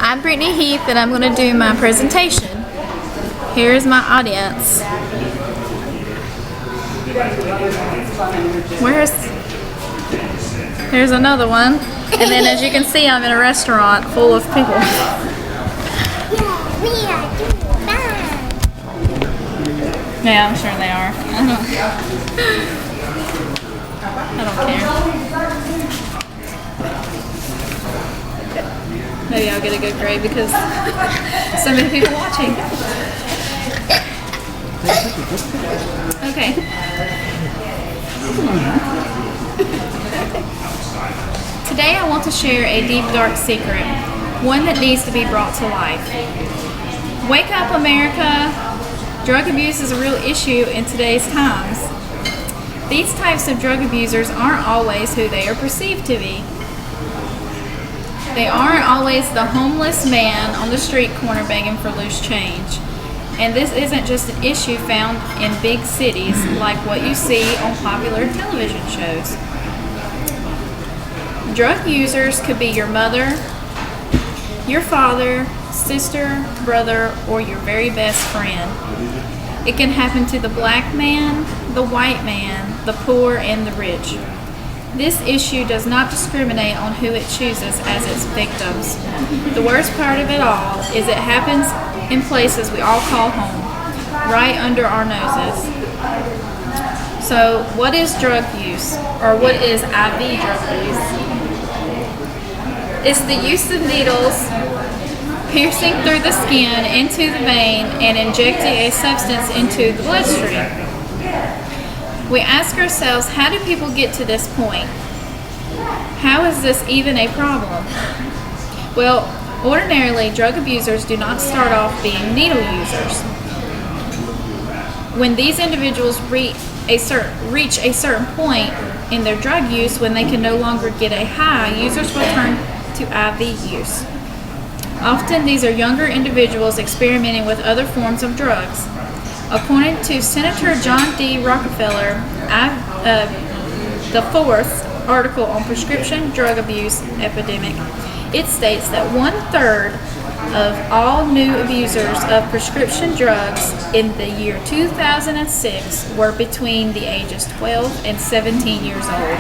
I'm Brittany Heath and I'm going to do my presentation. Here's my audience. Here's another one. And then as you can see, I'm in a restaurant full of people. Yeah, I'm sure they are. I don't care. Maybe I'll get a good grade because so many people watching. Okay. Today I want to share a deep, dark secret, one that needs to be brought to life. Wake up, America! Drug abuse is a real issue in today's times. These types of drug abusers aren't always who they are perceived to be. They aren't always the homeless man on the street corner begging for loose change. And this isn't just an issue found in big cities like what you see on popular television shows. Drug users could be your mother, your father, sister, brother, or your very best friend. It can happen to the black man, the white man, the poor, and the rich. This issue does not discriminate on who it chooses as its victims. The worst part of it all is it happens in places we all call home, right under our noses. So, what is drug use, or what is IV drug use? It's the use of needles piercing through the skin into the vein and injecting a substance into the bloodstream. We ask ourselves, how do people get to this point? How is this even a problem? Well, ordinarily, drug abusers do not start off being needle users. When these individuals reach a certain point in their drug use when they can no longer get a high, users will turn to IV use. Often, these are younger individuals experimenting with other forms of drugs. According to Senator John D. Rockefeller, the fourth article on prescription drug abuse epidemic, it states that 1/3 of all new abusers of prescription drugs in the year 2006 were between the ages 12 and 17 years old.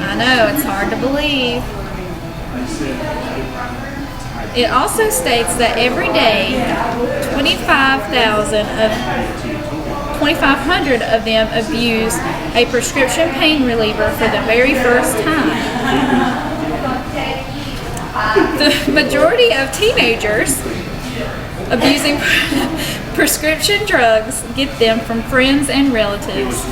I know, it's hard to believe. It also states that every day, 2,500 of them abuse a prescription pain reliever for the very first time. The majority of teenagers abusing prescription drugs get them from friends and relatives.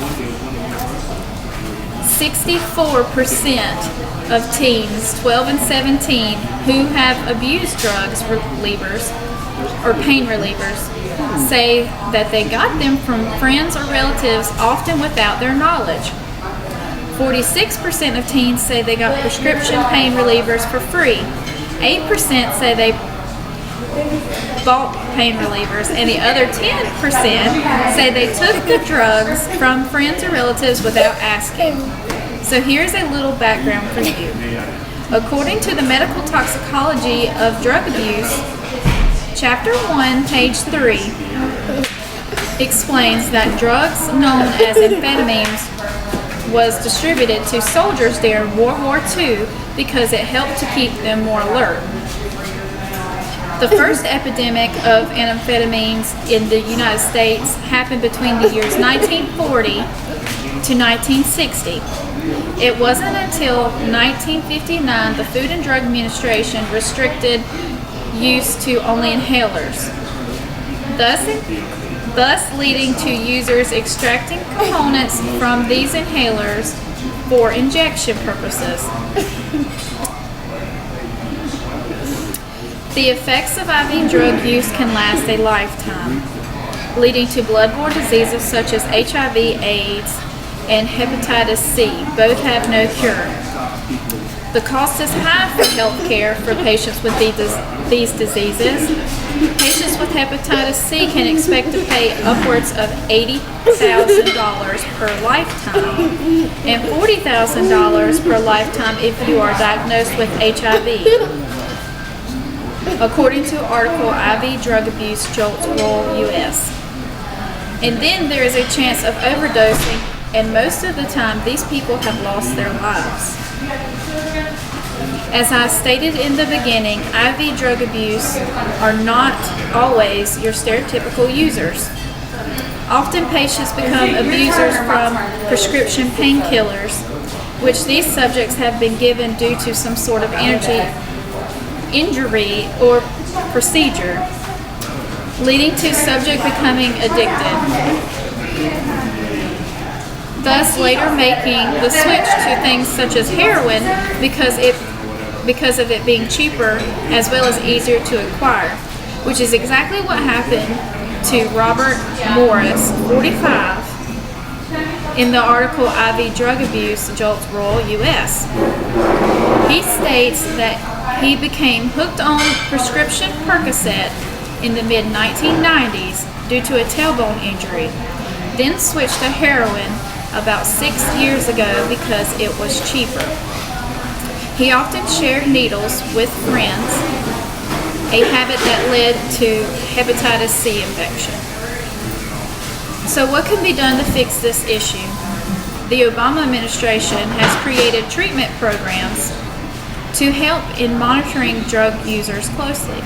64% of teens 12 and 17 who have abused drugs relievers or pain relievers say that they got them from friends or relatives, often without their knowledge. 46% of teens say they got prescription pain relievers for free. 8% say they bought pain relievers, and the other 10% say they took the drugs from friends or relatives without asking. So here's a little background for you. According to the medical toxicology of drug abuse, Chapter 1, page 3, explains that drugs known as amphetamines was distributed to soldiers during World War II because it helped to keep them more alert. The first epidemic of amphetamines in the United States happened between the years 1940 to 1960. It wasn't until 1959 the Food and Drug Administration restricted use to only inhalers, thus leading to users extracting components from these inhalers for injection purposes. The effects of IV drug use can last a lifetime, leading to bloodborne diseases such as HIV, AIDS, and hepatitis C. Both have no cure. The cost is high for health care for patients with these diseases. Patients with hepatitis C can expect to pay upwards of $80,000 per lifetime and $40,000 per lifetime if you are diagnosed with HIV. according to article IV Drug Abuse Jolts Roll US. And then there is a chance of overdosing, and most of the time these people have lost their lives. As I stated in the beginning, IV drug abuse are not always your stereotypical users. Often patients become abusers from prescription painkillers, which these subjects have been given due to some sort of injury or procedure, leading to subject becoming addicted, thus later making the switch to things such as heroin because of it being cheaper as well as easier to acquire, which is exactly what happened to Robert Morris, 45, in the article IV Drug Abuse Jolts Roll US. He states that he became hooked on prescription Percocet in the mid-1990s due to a tailbone injury, then switched to heroin about 6 years ago because it was cheaper. He often shared needles with friends, a habit that led to hepatitis C infection. So what can be done to fix this issue? The Obama administration has created treatment programs to help in monitoring drug users closely.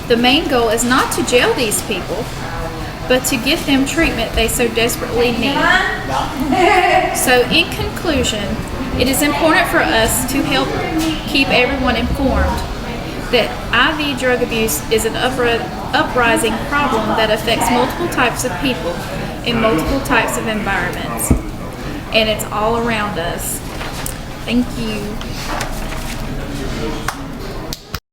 The main goal is not to jail these people, but to get them treatment they so desperately need. So in conclusion, it is important for us to help keep everyone informed that IV drug abuse is an uprising problem that affects multiple types of people in multiple types of environments. And it's all around us. Thank you.